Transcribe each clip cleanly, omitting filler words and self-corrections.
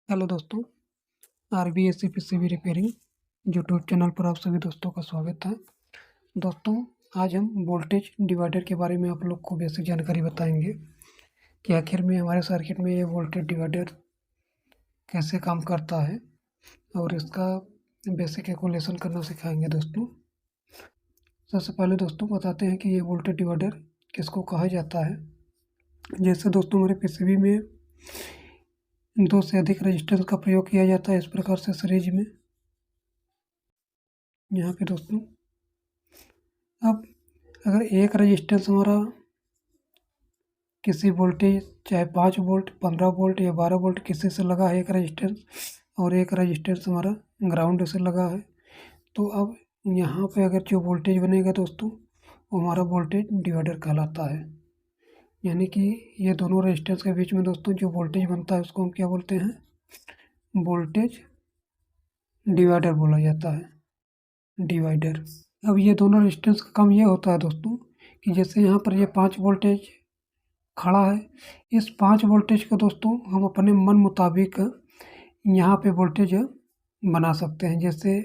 Hello दोस्तों, RBSC PCB repairing YouTube channel पर आप सभी दोस्तों का स्वागत है। दोस्तों, आज हम वोल्टेज डिवाइडर के बारे में आप लोग को बेसिक जानकारी बताएंगे कि आखिर में हमारे सर्किट में ये वोल्टेज डिवाइडर कैसे काम करता है और इसका बेसिक कैलकुलेशन करना सिखाएंगे। दोस्तों, सबसे पहले दोस्तों बताते हैं कि ये वोल्टेज डिवाइडर किसको कहा जाता है। जैसे दोस्तों हमारे PCB में 2 से अधिक रेजिस्टेंस का प्रयोग किया जाता है, इस प्रकार से सीरीज में। यहाँ पे दोस्तों अब अगर एक रेजिस्टेंस हमारा किसी वोल्टेज चाहे 5 वोल्ट, 15 वोल्ट या 12 वोल्ट किसी से लगा है एक रेजिस्टेंस, और एक रेजिस्टेंस हमारा ग्राउंड से लगा है, तो अब यहाँ पे अगर जो वोल्टेज बनेगा दोस्तों वो हमारा वोल्टेज डिवाइडर कहलाता है। यानी कि ये दोनों रेजिस्टेंस के बीच में दोस्तों जो वोल्टेज बनता है उसको हम क्या बोलते हैं? वोल्टेज डिवाइडर बोला जाता है, डिवाइडर। अब ये दोनों रेजिस्टेंस का काम ये होता है दोस्तों कि जैसे यहाँ पर ये 5 वोल्टेज खड़ा है, इस 5 वोल्टेज को दोस्तों हम अपने मन मुताबिक यहाँ पे वोल्टेज बना सकते हैं। जैसे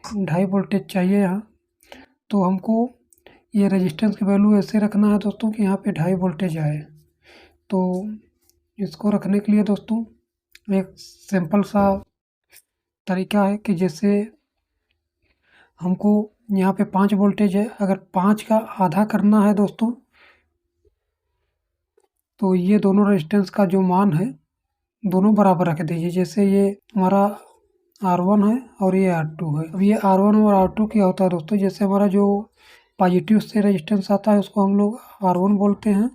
2.5 वोल्टेज चाहिए यहाँ, तो हमको ये रेजिस्टेंस की वैल्यू ऐसे रखना है दोस्तों कि यहाँ पे 2.5 वोल्टेज आए। तो इसको रखने के लिए दोस्तों एक सिंपल सा तरीका है कि जैसे हमको यहाँ पे 5 वोल्टेज है, अगर 5 का आधा करना है दोस्तों, तो ये दोनों रेजिस्टेंस का जो मान है दोनों बराबर रख दीजिए। जैसे ये हमारा R1 है और ये R2 है। अब ये R1 और R2 क्या होता है दोस्तों, जैसे हमारा जो पॉजिटिव से रेजिस्टेंस आता है उसको हम लोग R1 बोलते हैं,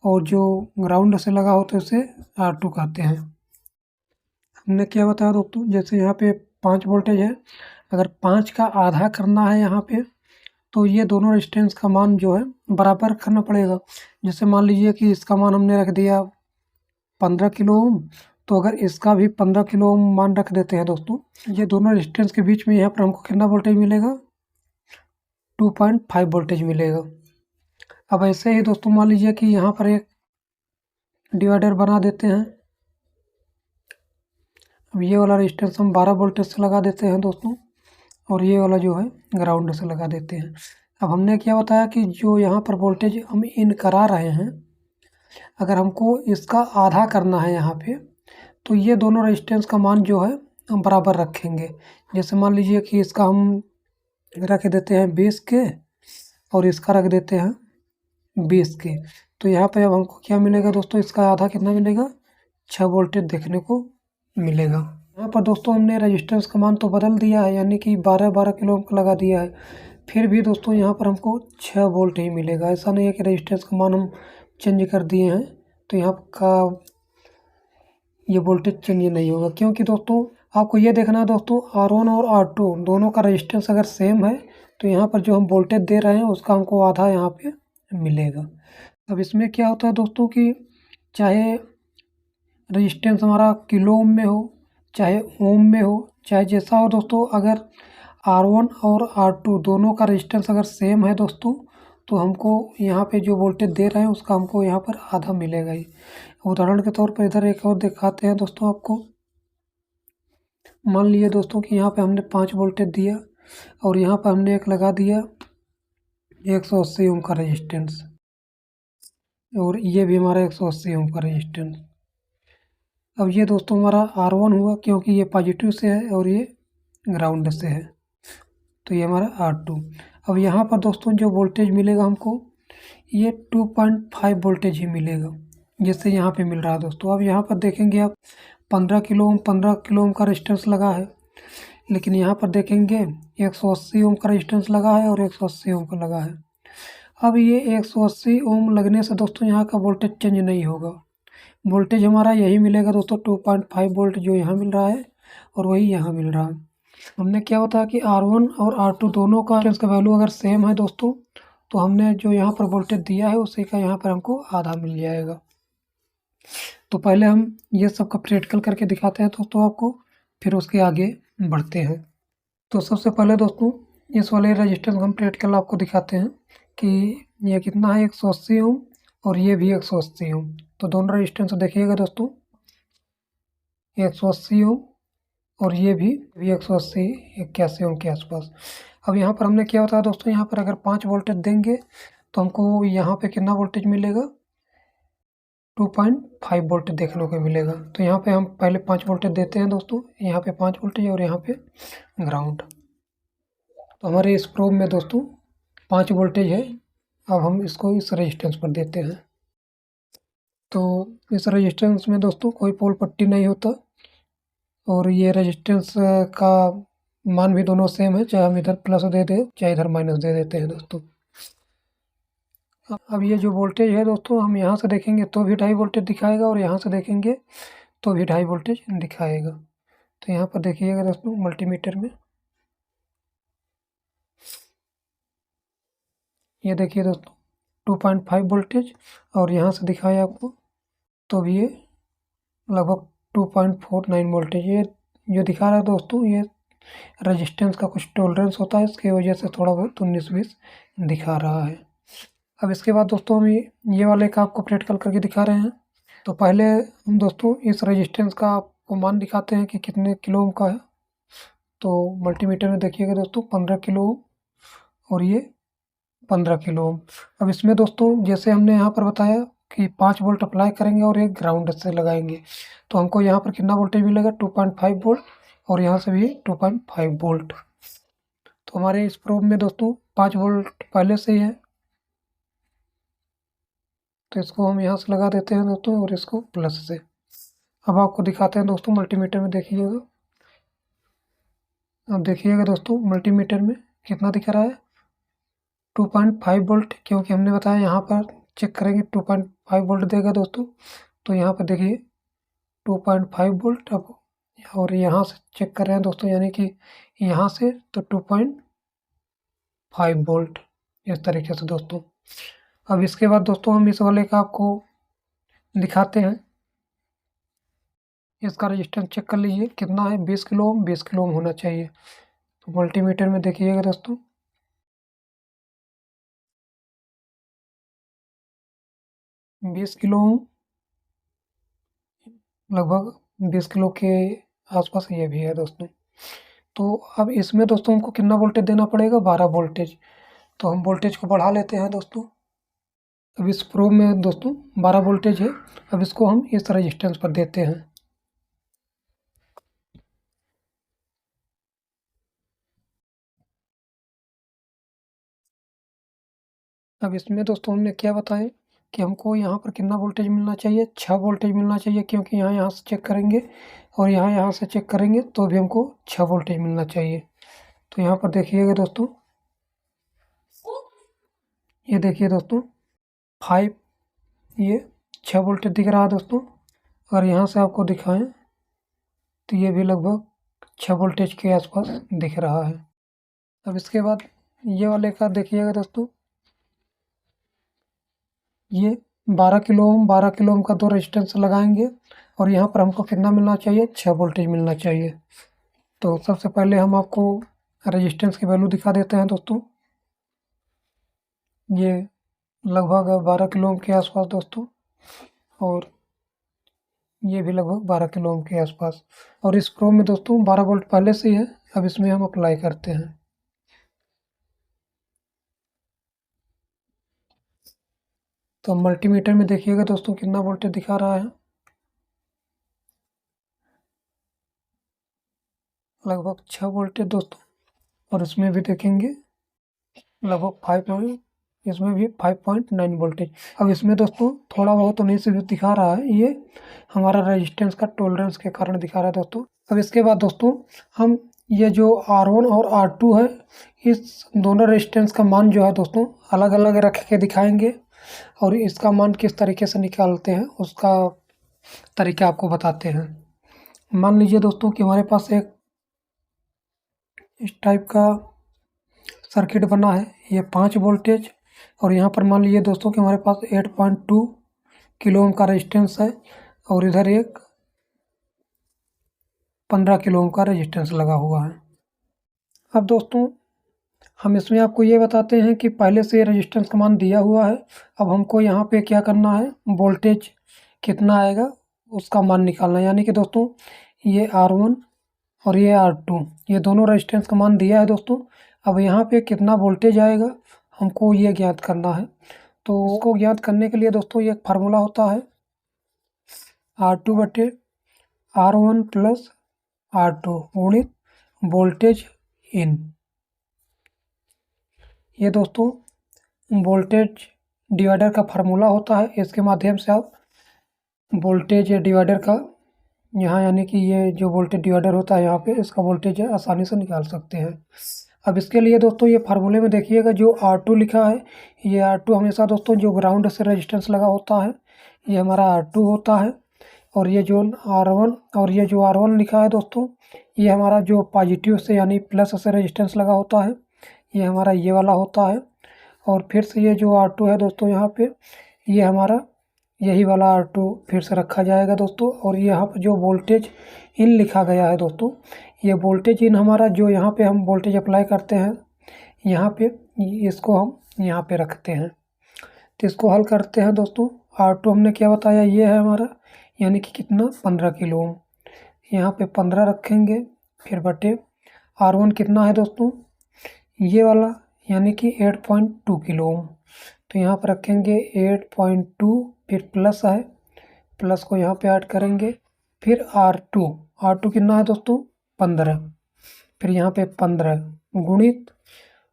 और जो ग्राउंड से लगा होता है उसे R2 कहते हैं। हमने क्या बताया दोस्तों, जैसे यहाँ पे 5 वोल्टेज है, अगर 5 का आधा करना है यहाँ पे, तो ये दोनों रेजिस्टेंस का मान जो है बराबर करना पड़ेगा। जैसे मान लीजिए कि इसका मान हमने रख दिया 15 किलो ओम, तो अगर इसका भी 15 किलो ओम मान रख देते हैं दोस्तों, ये दोनों रेजिस्टेंस के बीच में यहाँ पर हमको कितना वोल्टेज मिलेगा? 2.5 वोल्टेज मिलेगा। अब ऐसे ही दोस्तों मान लीजिए कि यहाँ पर एक डिवाइडर बना देते हैं। अब ये वाला रेजिस्टेंस हम 12 वोल्टेज से लगा देते हैं दोस्तों, और ये वाला जो है ग्राउंड से लगा देते हैं। अब हमने क्या बताया कि जो यहाँ पर वोल्टेज हम इन करा रहे हैं, अगर हमको इसका आधा करना है यहाँ पे, तो ये दोनों रेजिस्टेंस का मान जो है हम बराबर रखेंगे। जैसे मान लीजिए कि इसका हम रख देते हैं 20 के और इसका रख देते हैं 20 के, तो यहाँ पे अब हमको क्या मिलेगा दोस्तों? इसका आधा कितना मिलेगा? 6 वोल्टेज देखने को मिलेगा। यहाँ पर दोस्तों हमने रेजिस्टेंस का मान तो बदल दिया है, यानी कि 12 किलो ओम का लगा दिया है, फिर भी दोस्तों यहाँ पर हमको 6 वोल्ट ही मिलेगा। ऐसा नहीं है कि रेजिस्टेंस का मान हम चेंज कर दिए हैं तो यहाँ का ये वोल्टेज चेंज नहीं होगा, क्योंकि दोस्तों आपको ये देखना है दोस्तों, R1 और R2 दोनों का रेजिस्टेंस अगर सेम है तो यहाँ पर जो हम वोल्टेज दे रहे हैं उसका हमको आधा यहाँ पे मिलेगा। अब इसमें क्या होता है दोस्तों कि चाहे रेजिस्टेंस हमारा किलो ओम में हो, चाहे ओम में हो, चाहे जैसा हो दोस्तों, अगर R1 और R2 दोनों का रेजिस्टेंस अगर सेम है दोस्तों, तो हमको यहाँ पे जो वोल्टेज दे रहे हैं उसका हमको यहाँ पर आधा मिलेगा ही। उदाहरण के तौर पर इधर एक और दिखाते हैं दोस्तों आपको। मान लिए दोस्तों कि यहाँ पे हमने 5 वोल्टेज दिया और यहाँ पर हमने एक लगा दिया 180 ओम का रेजिस्टेंस, और ये भी हमारा 180 ओम का रेजिस्टेंस। अब ये दोस्तों हमारा R1 हुआ, क्योंकि ये पॉजिटिव से है और ये ग्राउंड से है, तो ये हमारा R2। अब यहाँ पर दोस्तों जो वोल्टेज मिलेगा हमको, ये 2.5 वोल्टेज ही मिलेगा, जैसे यहाँ पे मिल रहा है दोस्तों। अब यहाँ पर देखेंगे आप 15 किलो ओम का रेजिस्टेंस लगा है, लेकिन यहाँ पर देखेंगे 180 ओम का रेजिस्टेंस लगा है और 180 ओम का लगा है। अब ये 180 ओम लगने से दोस्तों यहाँ का वोल्टेज चेंज नहीं होगा, वोल्टेज हमारा यही मिलेगा दोस्तों, 2.5 वोल्ट जो यहाँ मिल रहा है और वही यहाँ मिल रहा है। हमने क्या बताया कि R1 और R2 दोनों का वैल्यू अगर सेम है दोस्तों, तो हमने जो यहाँ पर वोल्टेज दिया है उसी का यहाँ पर हमको आधा मिल जाएगा। तो पहले हम ये सब का प्रैक्टिकल करके दिखाते हैं दोस्तों आपको, फिर उसके आगे बढ़ते हैं। तो सबसे पहले दोस्तों इस वाले रेजिस्टेंस हम प्रैक्टिकल आपको दिखाते हैं कि ये कितना है, 180 ओम और ये भी 180 ओम। तो दोनों रेजिस्टेंस देखिएगा दोस्तों, 180 ओम और ये भी 180 81 ओम के आसपास। अब यहाँ पर हमने क्या बताया दोस्तों, यहाँ पर अगर 5 वोल्टेज देंगे तो हमको यहाँ पे कितना वोल्टेज मिलेगा, 2.5 वोल्ट देखने को मिलेगा। तो यहाँ पे हम पहले 5 वोल्टेज देते हैं दोस्तों, यहाँ पे 5 वोल्टेज और यहाँ पे ग्राउंड। तो हमारे इस प्रोब में दोस्तों 5 वोल्टेज है। अब हम इसको इस रेजिस्टेंस पर देते हैं। तो इस रेजिस्टेंस में दोस्तों कोई पोल पट्टी नहीं होता और ये रेजिस्टेंस का मान भी दोनों सेम है, चाहे हम इधर प्लस दे दे चाहे इधर माइनस दे देते हैं दोस्तों। अब ये जो वोल्टेज है दोस्तों, हम यहाँ से देखेंगे तो भी 2.5 वोल्टेज दिखाएगा और यहाँ से देखेंगे तो भी 2.5 वोल्टेज दिखाएगा। तो यहाँ पर देखिएगा दोस्तों मल्टीमीटर में, ये देखिए दोस्तों 2.5 वोल्टेज और यहाँ से दिखाया आपको तो भी ये लगभग 2.49 वोल्टेज। ये जो दिखा रहा है दोस्तों, ये रेजिस्टेंस का कुछ टॉलरेंस होता है, इसकी वजह से थोड़ा बहुत 19-20 दिखा रहा है। अब इसके बाद दोस्तों हम ये वाले का आपको प्रैक्टिकल करके दिखा रहे हैं। तो पहले हम दोस्तों इस रेजिस्टेंस का आपको मान दिखाते हैं कि कितने किलो ओम का है। तो मल्टीमीटर में देखिएगा दोस्तों 15 किलो ओम और ये 15 किलो ओम। अब इसमें दोस्तों जैसे हमने यहाँ पर बताया कि 5 वोल्ट अप्लाई करेंगे और एक ग्राउंड से लगाएंगे तो हमको यहाँ पर कितना वोल्टेज मिलेगा, 2.5 वोल्ट और यहाँ से भी 2.5 वोल्ट। तो हमारे इस प्रोब में दोस्तों 5 वोल्ट पहले से ही है, तो इसको हम यहाँ से लगा देते हैं दोस्तों और इसको प्लस से। अब आपको दिखाते हैं दोस्तों मल्टीमीटर में, देखिएगा। अब देखिएगा दोस्तों मल्टीमीटर में कितना दिख रहा है, 2.5 वोल्ट, क्योंकि हमने बताया यहाँ पर चेक करेंगे 2.5 वोल्ट देगा दोस्तों। तो यहाँ पर देखिए 2.5 वोल्ट। अब और यहाँ से चेक कर रहे हैं दोस्तों, यानी कि यहाँ से तो 2.5 वोल्ट इस तरीके से दोस्तों। अब इसके बाद दोस्तों हम इस वाले का आपको दिखाते हैं, इसका रेजिस्टेंस चेक कर लीजिए कितना है, 20 किलो ओम, 20 किलो ओम होना चाहिए। तो मल्टीमीटर में देखिएगा दोस्तों, बीस किलो ओम, लगभग 20 किलो के आसपास ये भी है दोस्तों। तो अब इसमें दोस्तों हमको कितना वोल्टेज देना पड़ेगा, 12 वोल्टेज। तो हम वोल्टेज को बढ़ा लेते हैं दोस्तों। अब इस प्रोब में दोस्तों 12 वोल्टेज है। अब इसको हम इस रेजिस्टेंस पर देते हैं। अब इसमें दोस्तों हमने क्या बताया कि हमको यहाँ पर कितना वोल्टेज मिलना चाहिए, 6 वोल्टेज मिलना चाहिए, क्योंकि यहाँ से चेक करेंगे और यहाँ से चेक करेंगे तो भी हमको 6 वोल्टेज मिलना चाहिए। तो यहाँ पर देखिएगा दोस्तों, ये देखिए दोस्तों 5, ये 6 वोल्टेज दिख रहा है दोस्तों। अगर यहाँ से आपको दिखाएं तो ये भी लगभग 6 वोल्टेज के आसपास दिख रहा है। अब इसके बाद ये वाले का देखिएगा दोस्तों, ये 12 किलो ओम, 12 किलो ओम का 2 रेजिस्टेंस लगाएंगे और यहाँ पर हमको कितना मिलना चाहिए, 6 वोल्टेज मिलना चाहिए। तो सबसे पहले हम आपको रेजिस्टेंस की वैल्यू दिखा देते हैं दोस्तों। ये लगभग 12 किलो ओम के आसपास दोस्तों और ये भी लगभग 12 किलो ओम के आसपास। और इस प्रो में दोस्तों 12 वोल्ट पहले से ही है। अब इसमें हम अप्लाई करते हैं। तो मल्टीमीटर में देखिएगा दोस्तों कितना वोल्टेज दिखा रहा है, लगभग 6 वोल्टेज दोस्तों। और इसमें भी देखेंगे लगभग 5, इसमें भी 5.9 वोल्टेज। अब इसमें दोस्तों थोड़ा बहुत 19 भी दिखा रहा है, ये हमारा रेजिस्टेंस का टॉलरेंस के कारण दिखा रहा है दोस्तों। अब इसके बाद दोस्तों हम ये जो R1 और R2 है, इस दोनों रेजिस्टेंस का मान जो है दोस्तों अलग अलग रख के दिखाएंगे और इसका मान किस तरीके से निकालते हैं उसका तरीका आपको बताते हैं। मान लीजिए दोस्तों कि हमारे पास एक इस टाइप का सर्किट बना है, ये 5 वोल्टेज और यहाँ पर मान लीजिए दोस्तों कि हमारे पास 8.2 किलो ओम का रेजिस्टेंस है और इधर एक 15 किलो ओम का रेजिस्टेंस लगा हुआ है। अब दोस्तों हम इसमें आपको ये बताते हैं कि पहले से रेजिस्टेंस का मान दिया हुआ है। अब हमको यहाँ पे क्या करना है, वोल्टेज कितना आएगा उसका मान निकालना है। यानी कि दोस्तों ये R1 और ये R2, ये दोनों रेजिस्टेंस का मान दिया है दोस्तों। अब यहाँ पे कितना वोल्टेज आएगा हमको ये ज्ञात करना है। तो उसको ज्ञात करने के लिए दोस्तों ये एक फार्मूला होता है R2/R1 प्लस R2 गुणित वोल्टेज इन। ये दोस्तों वोल्टेज डिवाइडर का फार्मूला होता है। इसके माध्यम से आप वोल्टेज डिवाइडर का यहाँ यानी कि ये जो वोल्टेज डिवाइडर होता है यहाँ पे इसका वोल्टेज आसानी से निकाल सकते हैं। अब इसके लिए दोस्तों ये फार्मूले में देखिएगा जो R2 लिखा है, ये R2 हमेशा दोस्तों जो ग्राउंड से रेजिस्टेंस लगा होता है ये हमारा R2 होता है। और ये जो R1 और ये जो R1 लिखा है दोस्तों ये हमारा जो पॉजिटिव से यानी प्लस से रेजिस्टेंस लगा होता है ये हमारा ये वाला होता है। और फिर से ये जो R2 है दोस्तों यहाँ पे ये हमारा यही वाला R2 फिर से रखा जाएगा दोस्तों। और यहाँ पर जो वोल्टेज इन लिखा गया है दोस्तों ये वोल्टेज इन हमारा जो यहाँ पे हम वोल्टेज अप्लाई करते हैं यहाँ पे इसको हम यहाँ पे रखते हैं। तो इसको हल करते हैं दोस्तों। R2 हमने क्या बताया ये है हमारा यानी कि कितना 15 किलो ओम, यहाँ पे 15 रखेंगे फिर बटे R1 कितना है दोस्तों ये वाला यानी कि 8.2 किलो ओम। तो यहाँ पर रखेंगे 8.2 फिर प्लस है, प्लस को यहाँ पे ऐड करेंगे फिर R2 कितना है दोस्तों 15, फिर यहाँ पे 15 गुणित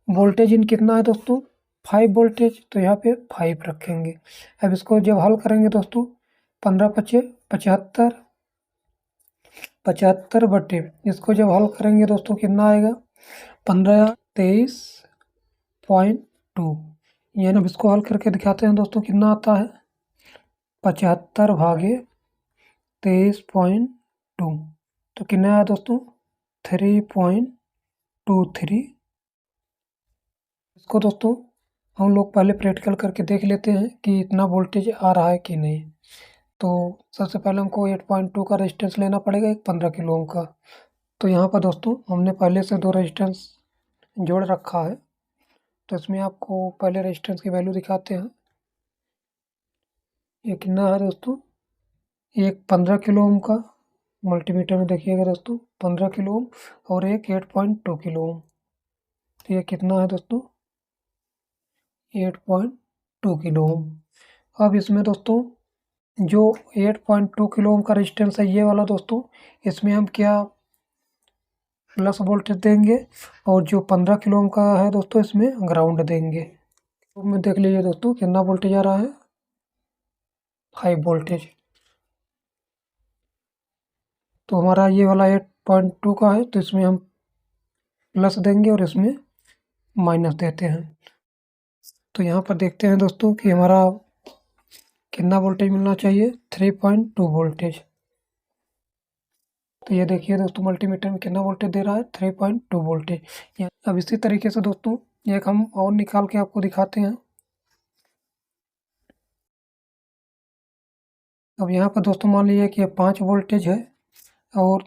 वोल्टेज इन कितना है दोस्तों 5 वोल्टेज, तो यहाँ पे 5 रखेंगे। अब इसको जब हल करेंगे दोस्तों 15×5 = 75 बटे इसको जब हल करेंगे दोस्तों कितना आएगा 1523.2 यानी अब इसको हल करके दिखाते हैं दोस्तों कितना आता है 75/23.2 तो कितना आया दोस्तों 3.23। इसको दोस्तों हम लोग पहले प्रैक्टिकल करके देख लेते हैं कि इतना वोल्टेज आ रहा है कि नहीं। तो सबसे पहले हमको 8.2 का रेजिस्टेंस लेना पड़ेगा एक 15 किलो ओम का। तो यहाँ पर दोस्तों हमने पहले से 2 रेजिस्टेंस जोड़ रखा है। तो इसमें आपको पहले रेजिस्टेंस की वैल्यू दिखाते हैं। ये कितना है दोस्तों एक 15 किलो ओम का, मल्टीमीटर में देखिएगा दोस्तों 15 किलो ओम और एक 8.2 किलो ओम। तो ये कितना है दोस्तों 8.2 किलो ओम। अब इसमें दोस्तों जो 8.2 किलो ओम का रेजिस्टेंस है ये वाला दोस्तों इसमें हम क्या प्लस वोल्टेज देंगे और जो 15 किलो ओम का है दोस्तों इसमें ग्राउंड देंगे। तो में देख लीजिए दोस्तों कितना वोल्टेज आ रहा है 5 वोल्टेज। तो हमारा ये वाला 8.2 का है तो इसमें हम प्लस देंगे और इसमें माइनस देते हैं। तो यहाँ पर देखते हैं दोस्तों कि हमारा कितना वोल्टेज मिलना चाहिए 3.2 वोल्टेज। तो ये देखिए दोस्तों मल्टीमीटर में कितना वोल्टेज दे रहा है 3.2 वोल्टेज। अब इसी तरीके से दोस्तों एक हम और निकाल के आपको दिखाते हैं। अब यहाँ पर दोस्तों मान लीजिए कि ये 5 वोल्टेज है और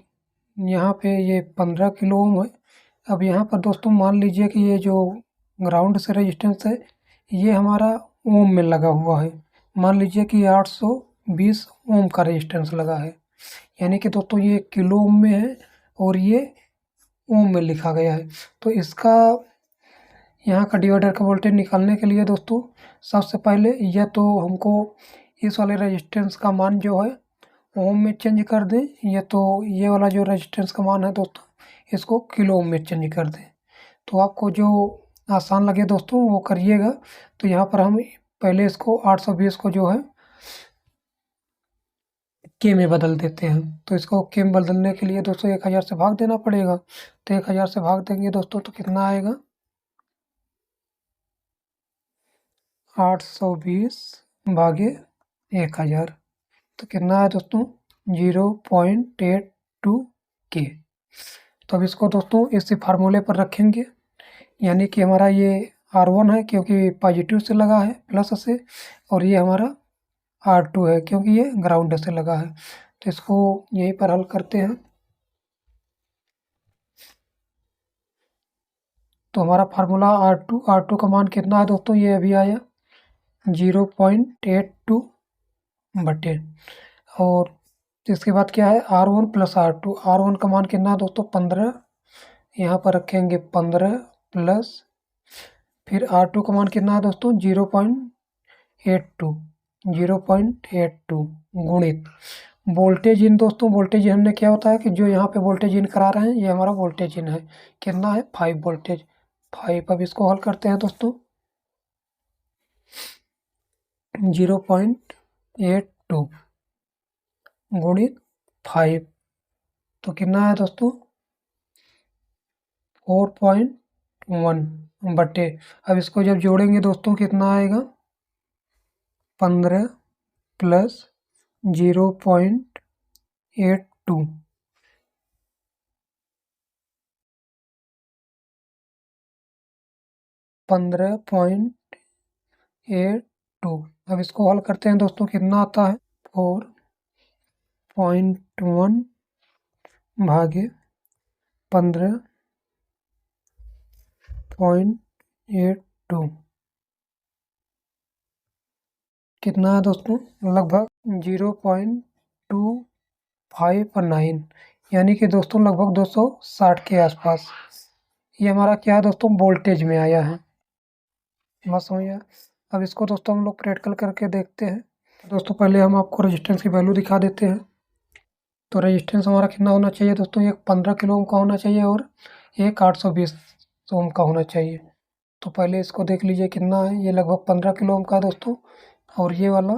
यहाँ पे ये 15 किलो ओम है। अब यहाँ पर दोस्तों मान लीजिए कि ये जो ग्राउंड से रेजिस्टेंस है ये हमारा ओम में लगा हुआ है। मान लीजिए कि 820 ओम का रेजिस्टेंस लगा है यानी कि दोस्तों ये किलो ओम में है और ये ओम में लिखा गया है। तो इसका यहाँ का डिवाइडर का वोल्टेज निकालने के लिए दोस्तों सबसे पहले यह तो हमको इस वाले रेजिस्टेंस का मान जो है ओम में चेंज कर दें, या तो ये वाला जो रेजिस्टेंस का मान है दोस्तों इसको किलो ओम में चेंज कर दें। तो आपको जो आसान लगे दोस्तों वो करिएगा। तो यहाँ पर हम पहले इसको 820 को जो है के में बदल देते हैं। तो इसको के में बदलने के लिए दोस्तों 1000 से भाग देना पड़ेगा। तो 1000 से भाग देंगे दोस्तों तो कितना आएगा 820 भागे 1000 तो कितना है दोस्तों 0.82 के। तो अब इसको दोस्तों इसी फार्मूले पर रखेंगे यानी कि हमारा ये R1 है क्योंकि पॉजिटिव से लगा है प्लस से, और ये हमारा R2 है क्योंकि ये ग्राउंड से लगा है। तो इसको यहीं पर हल करते हैं। तो हमारा फार्मूला R2 का मान कितना है दोस्तों ये अभी आया 0.82 बटे और तो इसके बाद क्या है R1 प्लस R2। R1 का मान कितना है दोस्तों 15, यहाँ पर रखेंगे 15 प्लस फिर R2 का मान कितना है दोस्तों 0.82, 0.82 गुणित वोल्टेज इन। दोस्तों वोल्टेज इन हमने क्या होता है कि जो यहाँ पे वोल्टेज इन करा रहे हैं ये हमारा वोल्टेज इन है, कितना है 5 वोल्टेज 5। अब इसको हल करते हैं दोस्तों 0.82 गुणित 5 तो कितना है दोस्तों 4.1 बटे। अब इसको जब जोड़ेंगे दोस्तों कितना आएगा 15 प्लस 0.82 15.82। अब इसको हल करते हैं दोस्तों कितना आता है 4.1 भागे 15.82 कितना है दोस्तों लगभग 0.259, यानी कि दोस्तों लगभग 260 के आसपास। ये हमारा क्या है दोस्तों वोल्टेज में आया है, बस हो गया। अब इसको दोस्तों हम लोग प्रैक्टिकल करके देखते हैं। दोस्तों पहले हम आपको रेजिस्टेंस की वैल्यू दिखा देते हैं। तो रेजिस्टेंस हमारा कितना होना चाहिए दोस्तों, एक 15 किलो ओम का होना चाहिए और एक 820 ओम का होना चाहिए। तो पहले इसको देख लीजिए कितना है, ये लगभग 15 किलो ओम का है दोस्तों, और ये वाला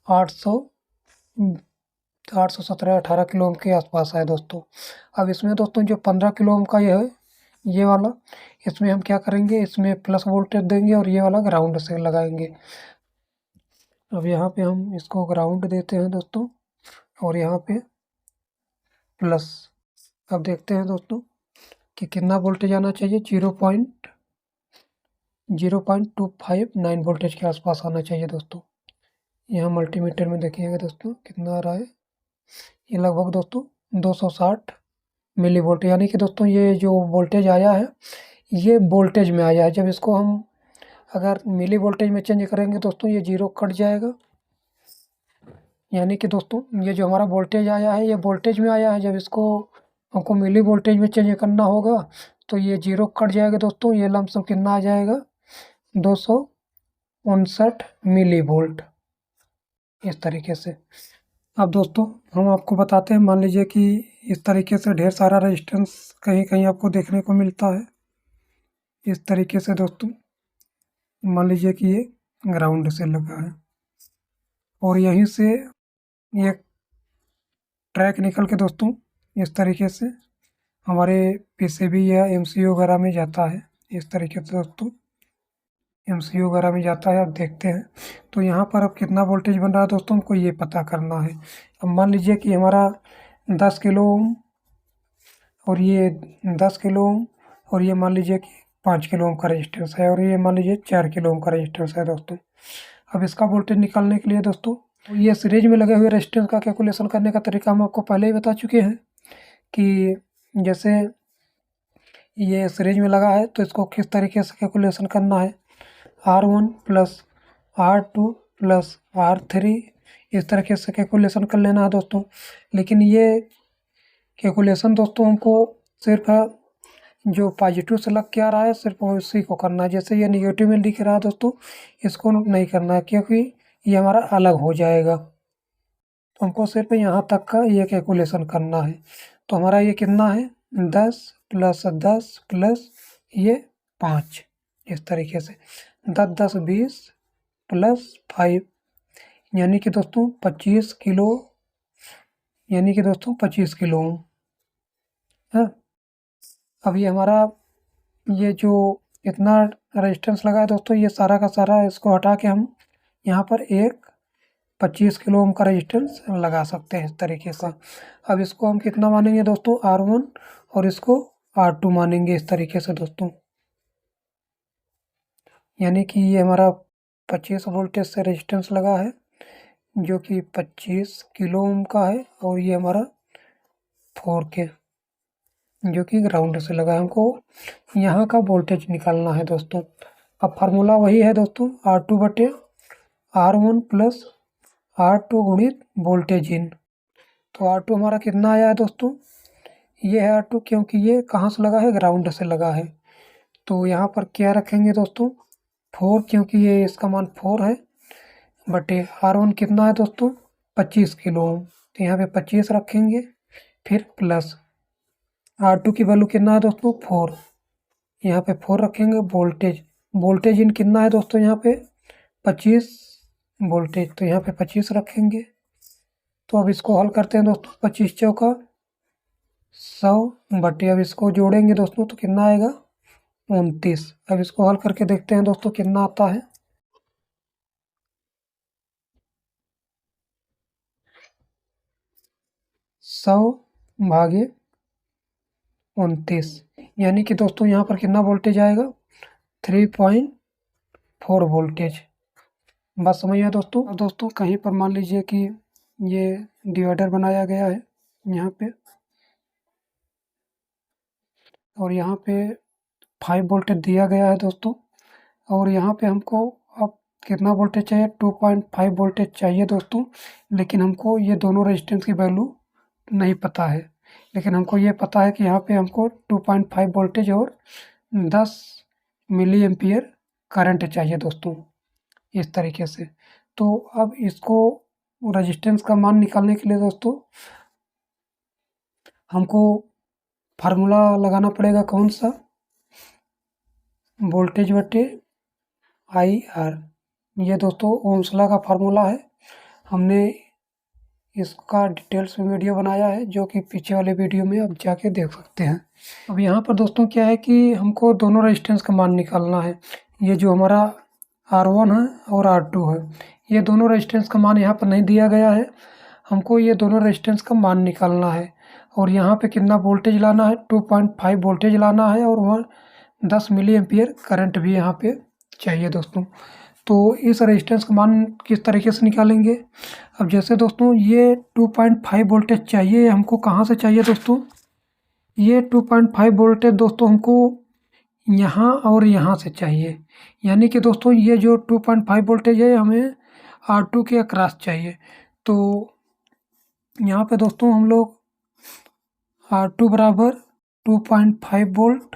817 18 किलो ओम के आसपास है दोस्तों। अब इसमें दोस्तों जो 15 किलो ओम का ये है ये वाला, इसमें हम क्या करेंगे, इसमें प्लस वोल्टेज देंगे और ये वाला ग्राउंड से लगाएंगे। अब यहाँ पे हम इसको ग्राउंड देते हैं दोस्तों और यहाँ पे प्लस। अब देखते हैं दोस्तों कि कितना वोल्टेज आना चाहिए, 0.259 वोल्टेज के आसपास आना चाहिए दोस्तों। यहाँ मल्टीमीटर में देखिएगा दोस्तों कितना आ रहा है, ये लगभग दोस्तों 260 मिली वोल्ट, यानी कि दोस्तों ये जो वोल्टेज आया है ये वोल्टेज में आया है। जब इसको हम अगर मिली वोल्टेज में चेंज करेंगे दोस्तों ये जीरो कट जाएगा, यानी कि दोस्तों ये जो हमारा वोल्टेज आया है ये वोल्टेज में आया है। जब इसको हमको मिली वोल्टेज में चेंज करना होगा तो ये जीरो कट जाएगा दोस्तों, ये लमसम कितना आ जाएगा 259 मिली वोल्ट इस तरीके से। अब दोस्तों हम आपको बताते हैं, मान लीजिए कि इस तरीके से ढेर सारा रेजिस्टेंस कहीं कहीं आपको देखने को मिलता है इस तरीके से दोस्तों। मान लीजिए कि ये ग्राउंड से लगा है और यहीं से ये ट्रैक निकल के दोस्तों इस तरीके से हमारे पीसीबी या एमसीयू वगैरह में जाता है, इस तरीके से दोस्तों एमसीयू वगैरह में जाता है। अब देखते हैं तो यहाँ पर अब कितना वोल्टेज बन रहा है दोस्तों, हमको ये पता करना है। अब मान लीजिए कि हमारा 10 किलो ओम और ये 10 किलो ओम और ये मान लीजिए कि 5 किलो ओम का रेजिस्टेंस है और ये मान लीजिए 4 किलो ओम का रेजिस्टेंस है दोस्तों। अब इसका वोल्टेज निकालने के लिए दोस्तों ये सीरीज में लगे हुए रेजिस्टेंस का कैलकुलेशन करने का तरीका हम आपको पहले ही बता चुके हैं कि जैसे ये सीरीज में लगा है तो इसको किस तरीके से कैलकुलेशन करना है, R1 plus R2 plus R3 इस तरीके से कैलकुलेशन कर लेना है दोस्तों। लेकिन ये कैलकुलेशन दोस्तों हमको सिर्फ जो पॉजिटिव से लग के आ रहा है सिर्फ उसी को करना है, जैसे ये निगेटिव में दिख रहा है दोस्तों इसको नहीं करना है क्योंकि ये हमारा अलग हो जाएगा। तो हमको सिर्फ यहाँ तक का ये कैलकुलेशन करना है। तो हमारा ये कितना है 10 प्लस 10 प्लस ये 5 इस तरीके से 10 10 20 प्लस 5 यानी कि दोस्तों 25 किलो, यानी कि दोस्तों 25 किलो ओम है। अब ये हमारा ये जो इतना रेजिस्टेंस लगा है दोस्तों ये सारा का सारा इसको हटा के हम यहाँ पर एक 25 किलो ओम का रेजिस्टेंस लगा सकते हैं इस तरीके से। अब इसको हम कितना मानेंगे दोस्तों R1 और इसको R2 मानेंगे इस तरीके से दोस्तों, यानी कि ये हमारा 25 वोल्टेज से रेजिस्टेंस लगा है जो कि 25 किलो ओम का है और ये हमारा 4K जो कि ग्राउंड से लगा है। हमको यहाँ का वोल्टेज निकालना है दोस्तों। अब फार्मूला वही है दोस्तों R2 बटे R1 प्लस R2 गुणित वोल्टेज इन। तो R2 हमारा कितना आया है दोस्तों, ये है R2, क्योंकि ये कहाँ से लगा है, ग्राउंड से लगा है। तो यहाँ पर क्या रखेंगे दोस्तों, 4, क्योंकि ये इसका मान 4 है, बटे R1 कितना है दोस्तों, 25 किलो ओम। तो यहाँ पे 25 रखेंगे, फिर प्लस R2 की वैल्यू कितना है दोस्तों, 4, यहाँ पे 4 रखेंगे। वोल्टेज इन कितना है दोस्तों, यहाँ पे 25 वोल्टेज, तो यहाँ पे 25 रखेंगे। तो अब इसको हल करते हैं दोस्तों, 25 चौका 100 बटे, अब इसको जोड़ेंगे दोस्तों तो कितना आएगा, 29। अब इसको हल करके देखते हैं दोस्तों कितना आता है। 100 भागे 29, यानी कि दोस्तों यहाँ पर कितना वोल्टेज आएगा, 3.4 वोल्टेज। बात समझ में दोस्तों। अब दोस्तों कहीं पर मान लीजिए कि ये डिवाइडर बनाया गया है यहाँ पे, और यहाँ पे 5 वोल्टेज दिया गया है दोस्तों, और यहाँ पे हमको अब कितना वोल्टेज चाहिए, 2.5 वोल्टेज चाहिए दोस्तों। लेकिन हमको ये दोनों रेजिस्टेंस की वैल्यू नहीं पता है, लेकिन हमको ये पता है कि यहाँ पे हमको 2.5 वोल्टेज और 10 मिली एम्पियर करंट चाहिए दोस्तों, इस तरीके से। तो अब इसको रेजिस्टेंस का मान निकालने के लिए दोस्तों हमको फार्मूला लगाना पड़ेगा, कौन सा, वोल्टेज बटे IR। ये दोस्तों ओम्स लॉ का फार्मूला है, हमने इसका डिटेल्स में वीडियो बनाया है, जो कि पीछे वाले वीडियो में आप जाके देख सकते हैं। अब यहाँ पर दोस्तों क्या है कि हमको दोनों रेजिस्टेंस का मान निकालना है। ये जो हमारा R1 है और R2 है, ये दोनों रेजिस्टेंस का मान यहाँ पर नहीं दिया गया है, हमको ये दोनों रेजिस्टेंस का मान निकालना है। और यहाँ पे कितना वोल्टेज लाना है, 2.5 वोल्टेज लाना है, और वहाँ 10 मिली एम्पियर करंट भी यहाँ पे चाहिए दोस्तों। तो इस रेजिस्टेंस का मान किस तरीके से निकालेंगे। अब जैसे दोस्तों ये 2.5 वोल्टेज चाहिए, हमको कहाँ से चाहिए दोस्तों, ये 2.5 वोल्टेज दोस्तों हमको यहाँ और यहाँ से चाहिए। यानी कि दोस्तों ये जो 2.5 वोल्टेज है हमें R2 के अक्रॉस चाहिए। तो यहाँ पे दोस्तों हम लोग R2 बराबर 2.5 वोल्ट।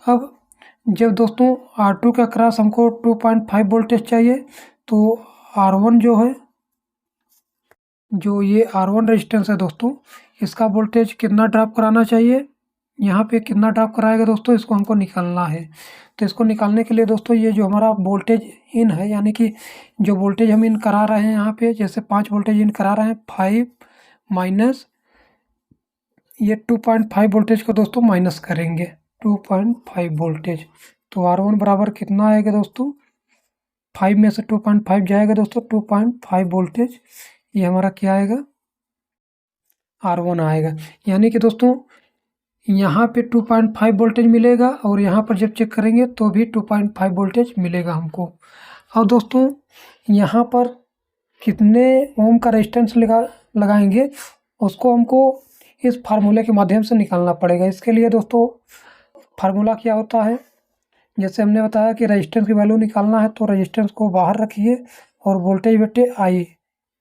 अब जब दोस्तों R2 का क्रॉस हमको 2.5 वोल्टेज चाहिए, तो R1 जो है, जो ये R1 रेजिस्टेंस है दोस्तों, इसका वोल्टेज कितना ड्रॉप कराना चाहिए, यहाँ पे कितना ड्रॉप कराएगा दोस्तों, इसको हमको निकालना है। तो इसको निकालने के लिए दोस्तों ये जो हमारा वोल्टेज इन है, यानी कि जो वोल्टेज हम इन करा रहे हैं यहाँ पे, जैसे 5 वोल्टेज इन करा रहे हैं, 5 माइनस ये 2.5 वोल्टेज को दोस्तों माइनस करेंगे, 2.5 वोल्टेज। तो R1 बराबर कितना आएगा दोस्तों, 5 में से 2.5 जाएगा दोस्तों, 2.5 वोल्टेज, ये हमारा क्या आएगा, R1 आएगा। यानी कि दोस्तों यहाँ पे 2.5 वोल्टेज मिलेगा, और यहाँ पर जब चेक करेंगे तो भी 2.5 वोल्टेज मिलेगा हमको। और दोस्तों यहाँ पर कितने ओम का रेजिस्टेंस लगाएंगे, उसको हमको इस फार्मूले के माध्यम से निकालना पड़ेगा। इसके लिए दोस्तों फार्मूला क्या होता है, जैसे हमने बताया कि रेजिस्टेंस की वैल्यू निकालना है, तो रेजिस्टेंस को बाहर रखिए और वोल्टेज बटे I,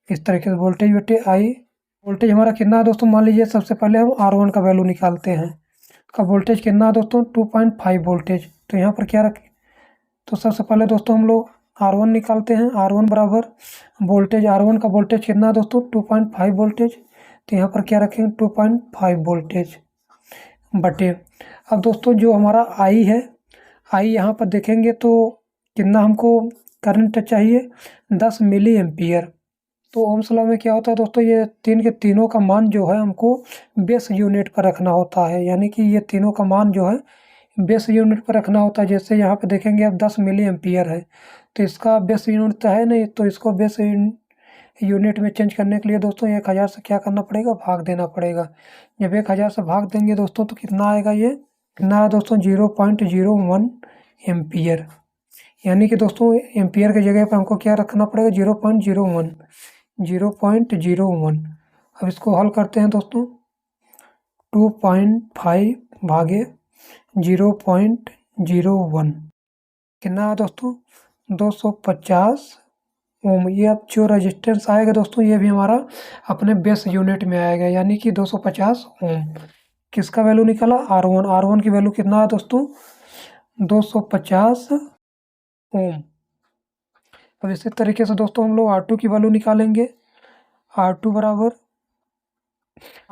इस तरीके से वोल्टेज बटे I। वोल्टेज हमारा कितना है दोस्तों, मान लीजिए सबसे पहले हम R1 का वैल्यू निकालते हैं, का वोल्टेज कितना है दोस्तों, 2.5 वोल्टेज। तो यहाँ पर क्या रखें, तो सबसे पहले दोस्तों हम लोग R1 निकालते हैं। R1 बराबर वोल्टेज, R1 का वोल्टेज कितना है दोस्तों, 2.5 वोल्टेज। तो यहाँ पर क्या रखेंगे, 2.5 वोल्टेज बटे, अब दोस्तों जो हमारा I है, I यहाँ पर देखेंगे तो कितना हमको करंट चाहिए, 10 मिली एम्पियर। तो ओम्स लॉ में क्या होता है दोस्तों, ये तीन के तीनों का मान जो है हमको बेस यूनिट पर रखना होता है, यानी कि ये तीनों का मान जो है बेस यूनिट पर रखना होता है। जैसे यहाँ पे देखेंगे अब 10 मिली एम्पियर है, तो इसका बेस यूनिट तो है नहीं, तो इसको बेस यूनिट में चेंज करने के लिए दोस्तों 1000 से क्या करना पड़ेगा, भाग देना पड़ेगा। जब 1000 से भाग देंगे दोस्तों तो कितना आएगा, ये कितना है दोस्तों, 0.01 एम्पियर। यानी कि दोस्तों एम्पियर की जगह पर हमको क्या रखना पड़ेगा, 0.01। अब इसको हल करते हैं दोस्तों, 2.5 भागे 0.01 कितना है दोस्तों, 250 ओम। ये अब जो रजिस्टेंस आएगा दोस्तों ये भी हमारा अपने बेस यूनिट में आएगा, यानी कि 250 ओम। किसका वैल्यू निकला? R1। R1 की वैल्यू कितना है दोस्तों? 250 ओम। अब इसी तरीके से दोस्तों हम लोग R2 की वैल्यू निकालेंगे। R2 बराबर,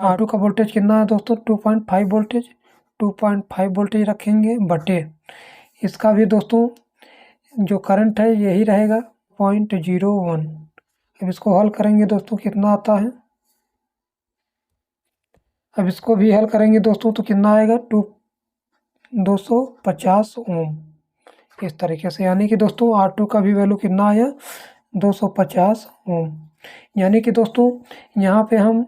R2 का वोल्टेज कितना है दोस्तों? 2.5 वोल्टेज। 2.5 वोल्टेज रखेंगे बटे इसका भी दोस्तों जो करंट है यही रहेगा 0.01। अब इसको हल करेंगे दोस्तों कितना आता है? अब इसको भी हल करेंगे दोस्तों तो कितना आएगा? 250 ओम। इस तरीके से, यानी कि दोस्तों R2 का भी वैल्यू कितना आया? 250 ओम। यानी कि दोस्तों यहाँ पे हम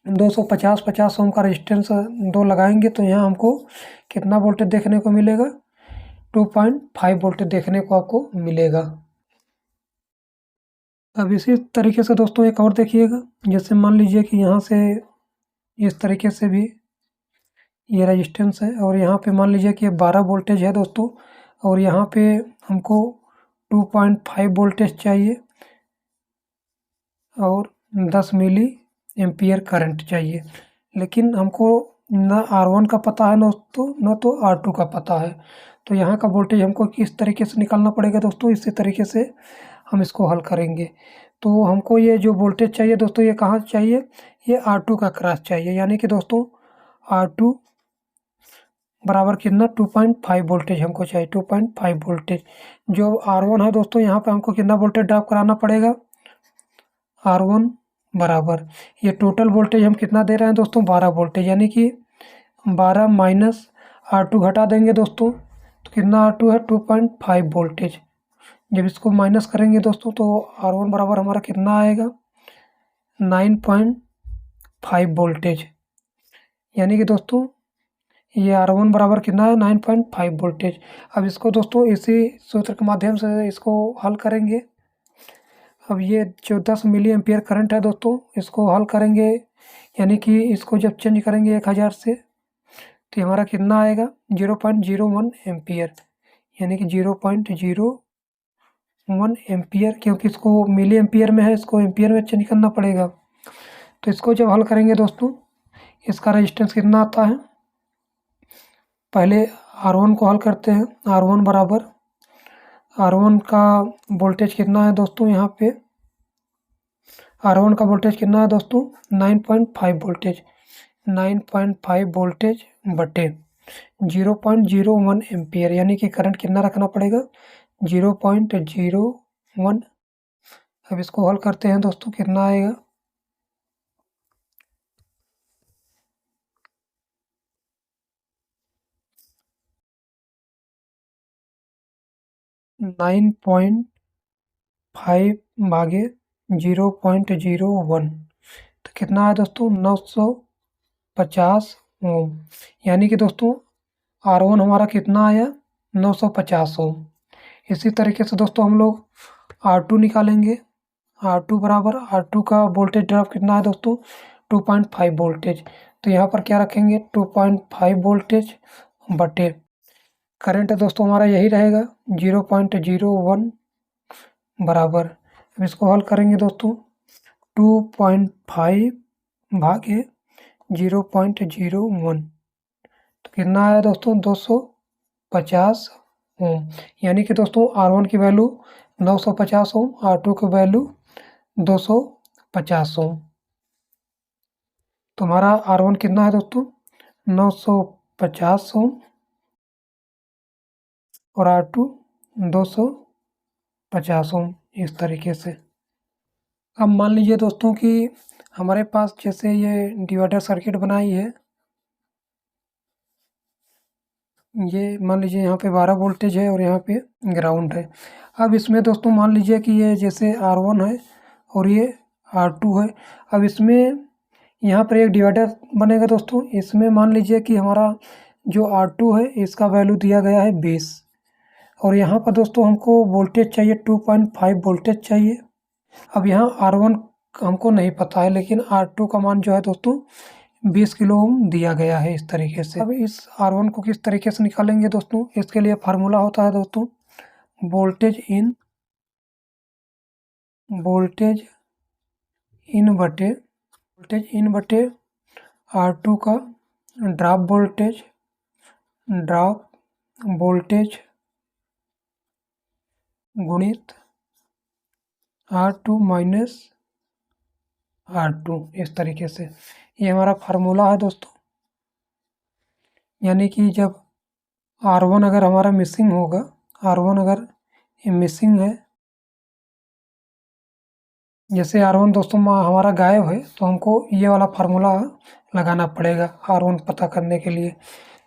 250 ओम का रेजिस्टेंस 2 लगाएंगे तो यहाँ हमको कितना वोल्टेज देखने को मिलेगा? 2.5 वोल्टेज देखने को आपको मिलेगा। अब इसी तरीके से दोस्तों एक और देखिएगा, जैसे मान लीजिए कि यहाँ से इस तरीके से भी ये रेजिस्टेंस है और यहाँ पे मान लीजिए कि ये 12 वोल्टेज है दोस्तों, और यहाँ पे हमको 2.5 वोल्टेज चाहिए और 10 मिली एम्पियर करंट चाहिए। लेकिन हमको ना R1 का पता है दोस्तों, ना तो R2 का पता है। तो यहाँ का वोल्टेज हमको किस तरीके से निकालना पड़ेगा दोस्तों? इसी तरीके से हम इसको हल करेंगे। तो हमको ये जो वोल्टेज चाहिए दोस्तों ये कहाँ चाहिए? ये R2 का क्रॉस चाहिए, यानी कि दोस्तों R2 बराबर कितना? 2.5 वोल्टेज हमको चाहिए। 2.5 वोल्टेज। जो R1 है दोस्तों यहाँ पे हमको कितना वोल्टेज ड्रॉप कराना पड़ेगा? R1 बराबर, ये टोटल वोल्टेज हम कितना दे रहे हैं दोस्तों? 12 वोल्टेज, यानी कि 12 माइनस R2 घटा देंगे दोस्तों तो कितना R2 है? 2.5 वोल्टेज। जब इसको माइनस करेंगे दोस्तों तो R1 बराबर हमारा कितना आएगा? 9.5 वोल्टेज। यानी कि दोस्तों ये R1 बराबर कितना है? 9.5 वोल्टेज। अब इसको दोस्तों इसी सूत्र के माध्यम से इसको हल करेंगे। अब ये जो 10 मिली एम्पियर करंट है दोस्तों इसको हल करेंगे, यानी कि इसको जब चेंज करेंगे 1000 से तो हमारा कितना आएगा? 0.01 एम्पियर, यानी कि 0.01 एम्पियर, क्योंकि इसको मिली एम्पियर में है, इसको एम्पियर में चेंज करना पड़ेगा। तो इसको जब हल करेंगे दोस्तों इसका रेजिस्टेंस कितना आता है? पहले R1 को हल करते हैं। R1 बराबर, R1 का वोल्टेज कितना है दोस्तों? यहाँ पे R1 का वोल्टेज कितना है दोस्तों? 9.5 वोल्टेज। 9.5 वोल्टेज बटे 0.01 एम्पियर, यानी कि करंट कितना रखना पड़ेगा? 0.01। अब इसको हल करते हैं दोस्तों कितना आएगा? 9.5 भागे 0.01 तो कितना है दोस्तों? 950 ओम। यानी कि दोस्तों R1 हमारा कितना आया? 950 ओम। इसी तरीके से दोस्तों हम लोग R2 निकालेंगे। R2 बराबर, R2 का वोल्टेज ड्रॉप कितना है दोस्तों? 2.5 वोल्टेज। तो यहाँ पर क्या रखेंगे? 2.5 वोल्टेज बटे करंट दोस्तों हमारा यही रहेगा 0.01 बराबर। अब इसको हल करेंगे दोस्तों 2.5 भागे 0.01 तो कितना आया दोस्तों? 250 ओम। यानी कि दोस्तों R1 की वैल्यू 950 ओम, R2 की वैल्यू 250 ओम। तो हमारा R1 कितना है दोस्तों? 950 ओम और R2 250 ओम। इस तरीके से अब मान लीजिए दोस्तों कि हमारे पास जैसे ये डिवाइडर सर्किट बनाई है, ये मान लीजिए यहाँ पे 12 वोल्टेज है और यहाँ पे ग्राउंड है। अब इसमें दोस्तों मान लीजिए कि ये जैसे R1 है और ये R2 है। अब इसमें यहाँ पर एक डिवाइडर बनेगा दोस्तों, इसमें मान लीजिए कि हमारा जो R2 है इसका वैल्यू दिया गया है 20 और यहाँ पर दोस्तों हमको वोल्टेज चाहिए 2.5 वोल्टेज चाहिए। अब यहाँ R1 हमको नहीं पता है, लेकिन R2 का मान जो है दोस्तों 20 किलो ओम दिया गया है इस तरीके से। अब इस R1 को किस तरीके से निकालेंगे दोस्तों? इसके लिए फार्मूला होता है दोस्तों वोल्टेज इन वोल्टेज इन बटे R2 का ड्रॉप वोल्टेज गुणित R2 माइनस R2, इस तरीके से ये हमारा फार्मूला है दोस्तों। यानी कि जब R1 अगर हमारा मिसिंग होगा, R1 अगर ये मिसिंग है, जैसे R1 दोस्तों हमारा गायब है, तो हमको ये वाला फार्मूला लगाना पड़ेगा R1 पता करने के लिए।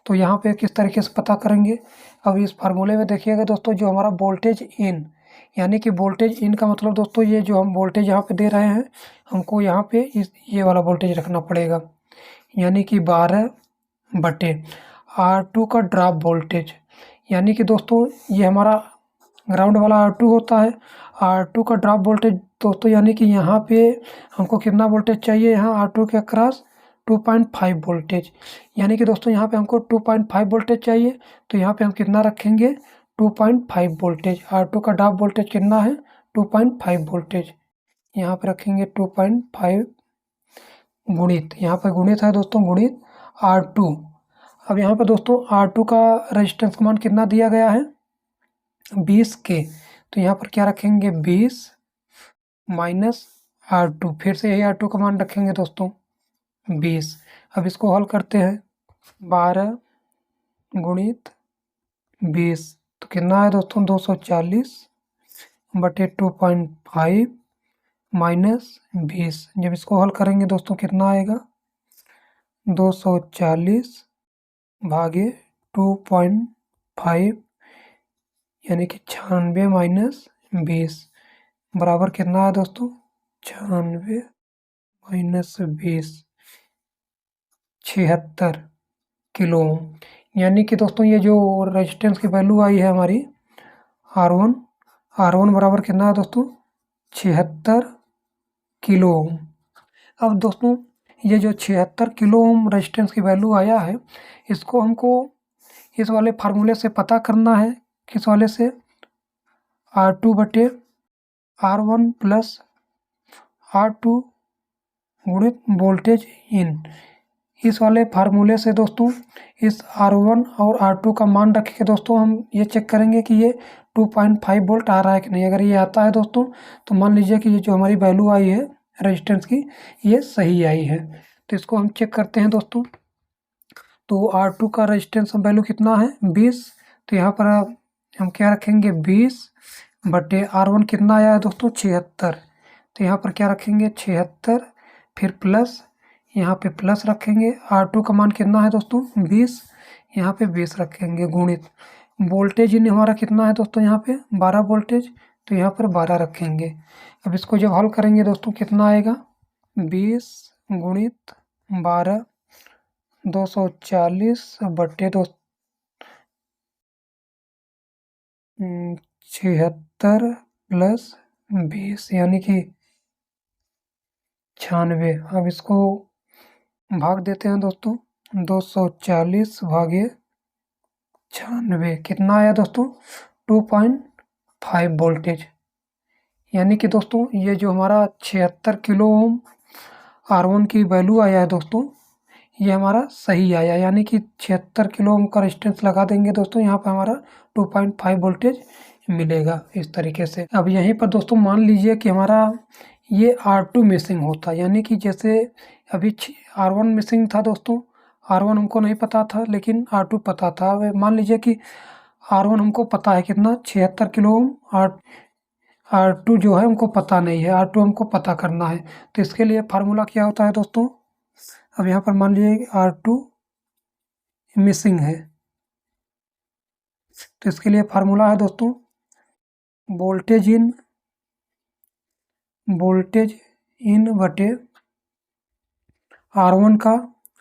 तो यहाँ पे किस तरीके से पता करेंगे, अब इस फार्मूले में देखिएगा दोस्तों, जो हमारा वोल्टेज इन, यानी कि वोल्टेज इन का मतलब दोस्तों ये जो हम वोल्टेज यहाँ पे दे रहे हैं, हमको यहाँ पे ये वाला वोल्टेज रखना पड़ेगा, यानी कि 12 बटे R2 का ड्रॉप वोल्टेज। यानी कि दोस्तों ये हमारा ग्राउंड वाला R2 होता है, R2 का ड्रॉप वोल्टेज दोस्तों, यानी कि यहाँ पे हमको कितना वोल्टेज चाहिए, यहाँ R2 के अक्रॉस 2.5 वोल्टेज। यानी कि दोस्तों यहाँ पे हमको 2.5 वोल्टेज चाहिए, तो यहाँ पे हम कितना रखेंगे, 2.5 वोल्टेज। R2 का ड्रॉप वोल्टेज कितना है, 2.5 वोल्टेज। यहाँ पे रखेंगे 2.5 गुणित, यहाँ पे गुणित है दोस्तों, गुणित R2। अब यहाँ पे दोस्तों R2 का रेजिस्टेंस मान कितना दिया गया है, 20 के, तो यहाँ पर क्या रखेंगे, 20 माइनस R2, फिर से यही R2 का मान रखेंगे दोस्तों, 20। अब इसको हल करते हैं, 12 गुणित 20, तो कितना है दोस्तों, 240 बटे 2.5 माइनस 20। जब इसको हल करेंगे दोस्तों कितना आएगा, 240 भागे 2.5, यानी कि 96 माइनस 20 बराबर कितना है दोस्तों, 96 माइनस 20, 76 किलो ओम। यानी कि दोस्तों ये जो रेजिस्टेंस की वैल्यू आई है हमारी R1 बराबर कितना है दोस्तों, 76 किलो ओम। अब दोस्तों ये जो 76 किलो ओम रेजिस्टेंस की वैल्यू आया है, इसको हमको इस वाले फार्मूले से पता करना है, किस वाले से, R2 बटे R1 प्लस R2 गुणित वोल्टेज इन। इस वाले फार्मूले से दोस्तों इस R1 और R2 का मान रख के दोस्तों हम ये चेक करेंगे कि ये 2.5 वोल्ट आ रहा है कि नहीं। अगर ये आता है दोस्तों, तो मान लीजिए कि ये जो हमारी वैल्यू आई है रेजिस्टेंस की, ये सही आई है। तो इसको हम चेक करते हैं दोस्तों। तो R2 का रेजिस्टेंस वैल्यू कितना है, 20, तो यहाँ पर हम क्या रखेंगे, 20 बटे R1 कितना आया है दोस्तों, 76, तो यहाँ पर क्या रखेंगे, 76, फिर प्लस, यहाँ पे प्लस रखेंगे। R2 का मान कितना है दोस्तों, 20, यहाँ पे 20 रखेंगे, गुणित वोल्टेज इन हमारा कितना है दोस्तों, यहाँ पे 12 वोल्टेज, तो यहाँ पर 12 रखेंगे। अब इसको जब हल करेंगे दोस्तों कितना आएगा, 20 गुणित 12, 240 बटे 76 प्लस 20, यानी कि 96। अब इसको भाग देते हैं दोस्तों, 240 भागे 96 कितना आया दोस्तों, 2.5 वोल्टेज। यानी कि दोस्तों ये जो हमारा 76 किलो ओम R1 की वैल्यू आया है दोस्तों, ये हमारा सही आया, यानी कि 76 किलो ओम का रेजिस्टेंस लगा देंगे दोस्तों, यहाँ पर हमारा 2.5 वोल्टेज मिलेगा इस तरीके से। अब यहीं पर दोस्तों मान लीजिए कि हमारा ये R2 मिसिंग होता, यानी कि जैसे अभी R1 मिसिंग था दोस्तों, R1 हमको नहीं पता था लेकिन R2 पता था। अब मान लीजिए कि R1 हमको पता है कितना, 76 किलो ओम, R2 जो है हमको पता नहीं है, R2 हमको पता करना है। तो इसके लिए फार्मूला क्या होता है दोस्तों, अब यहाँ पर मान लीजिए R2 मिसिंग है, तो इसके लिए फार्मूला है दोस्तों, वोल्टेज इन बटे R1 का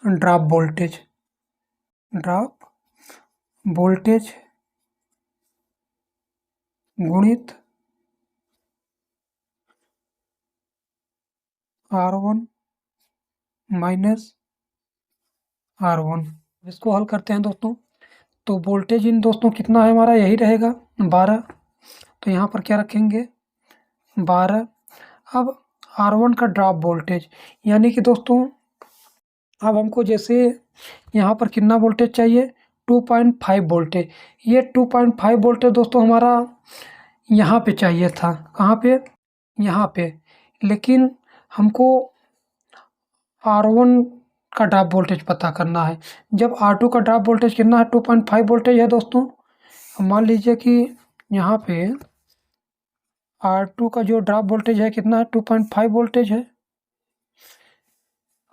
ड्रॉप वोल्टेज गुणित R1 माइनस R1। इसको हल करते हैं दोस्तों, तो वोल्टेज इन दोस्तों कितना है हमारा, यही रहेगा 12, तो यहाँ पर क्या रखेंगे, 12 अब R1 का ड्रॉप वोल्टेज, यानी कि दोस्तों अब हमको जैसे यहाँ पर कितना वोल्टेज चाहिए, 2.5 वोल्टेज। ये 2.5 वोल्टेज दोस्तों हमारा यहाँ पे चाहिए था, कहाँ पे, यहाँ पे। लेकिन हमको R1 का ड्रॉप वोल्टेज पता करना है। जब R2 का ड्रॉप वोल्टेज कितना है, 2.5 वोल्टेज है दोस्तों। मान लीजिए कि यहाँ पे R2 का जो ड्रॉप वोल्टेज है कितना है, 2.5 वोल्टेज है।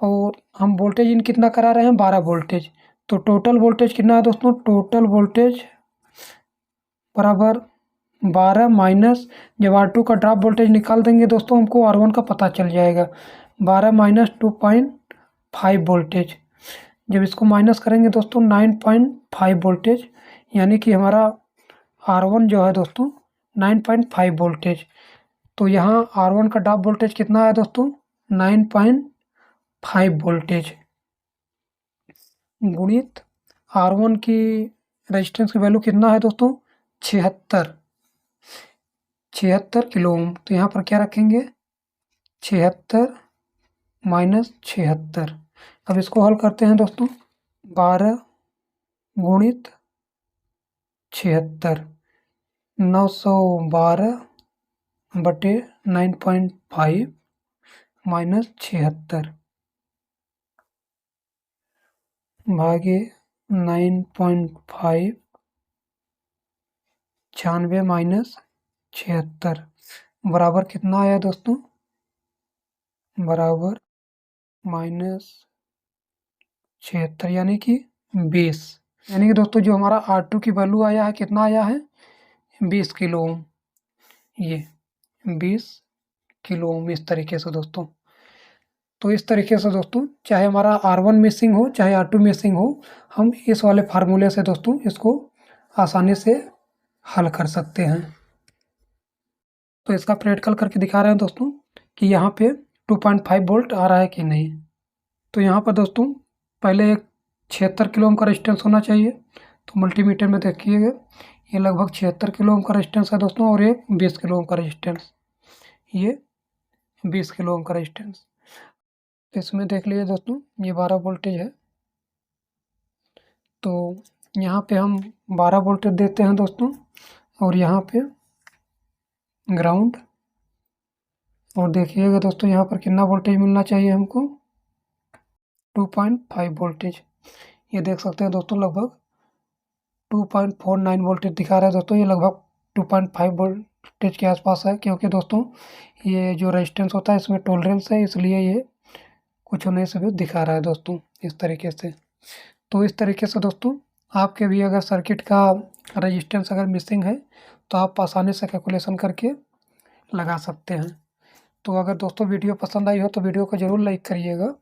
और हम वोल्टेज इन कितना करा रहे हैं, 12 वोल्टेज। तो टोटल वोल्टेज कितना है दोस्तों, टोटल वोल्टेज बराबर 12 माइनस, जब R2 का ड्रॉप वोल्टेज निकाल देंगे दोस्तों हमको R1 का पता चल जाएगा। 12 माइनस 2.5 वोल्टेज, जब इसको माइनस करेंगे दोस्तों 9.5 वोल्टेज, यानी कि हमारा R1 जो है दोस्तों 9.5 वोल्टेज। तो यहाँ R1 का ड्रॉप वोल्टेज कितना है दोस्तों, 9.5 वोल्टेज गुणित R1 की रेजिस्टेंस की वैल्यू कितना है दोस्तों, 76 किलो ओम। तो यहाँ पर क्या रखेंगे, 76 माइनस 76। अब इसको हल करते हैं दोस्तों, 12 गुणित 76, 912 बटे 9.5 माइनस 76 भागे 9.5, 96 माइनस 76 बराबर कितना आया दोस्तों, बराबर -76, यानी कि 20। यानी कि दोस्तों जो हमारा R2 की वैल्यू आया है, कितना आया है, 20 किलो ओम। ये 20 किलो ओम इस तरीके से दोस्तों। तो इस तरीके से दोस्तों चाहे हमारा R1 मिसिंग हो चाहे R2 मिसिंग हो, हम इस वाले फार्मूले से दोस्तों इसको आसानी से हल कर सकते हैं। तो इसका प्रैक्टिकल करके दिखा रहे हैं दोस्तों कि यहाँ पे 2.5 वोल्ट आ रहा है कि नहीं। तो यहाँ पर दोस्तों पहले एक 76 किलो ओम का रेजिस्टेंस होना चाहिए। तो मल्टीमीटर में देखिएगा, ये लगभग 76 किलो ओम का रेजिस्टेंस है दोस्तों, और एक 20 किलो ओम का रेजिस्टेंस, ये 20 किलो ओम का रेजिस्टेंस। इसमें देख लीजिए दोस्तों ये 12 वोल्टेज है। तो यहाँ पे हम 12 वोल्टेज देते हैं दोस्तों, और यहाँ पे ग्राउंड। और देखिएगा दोस्तों यहाँ पर कितना वोल्टेज मिलना चाहिए हमको, 2.5 वोल्टेज। ये देख सकते हैं दोस्तों लगभग 2.49 वोल्टेज दिखा रहा है दोस्तों। ये लगभग 2.5 वोल्टेज के आसपास है, क्योंकि दोस्तों ये जो रेजिस्टेंस होता है इसमें टॉलरेंस है, इसलिए ये कुछ होने से भी दिखा रहा है दोस्तों इस तरीके से। तो इस तरीके से दोस्तों आपके भी अगर सर्किट का रेजिस्टेंस अगर मिसिंग है तो आप आसानी से कैलकुलेशन करके लगा सकते हैं। तो अगर दोस्तों वीडियो पसंद आई हो तो वीडियो को ज़रूर लाइक करिएगा।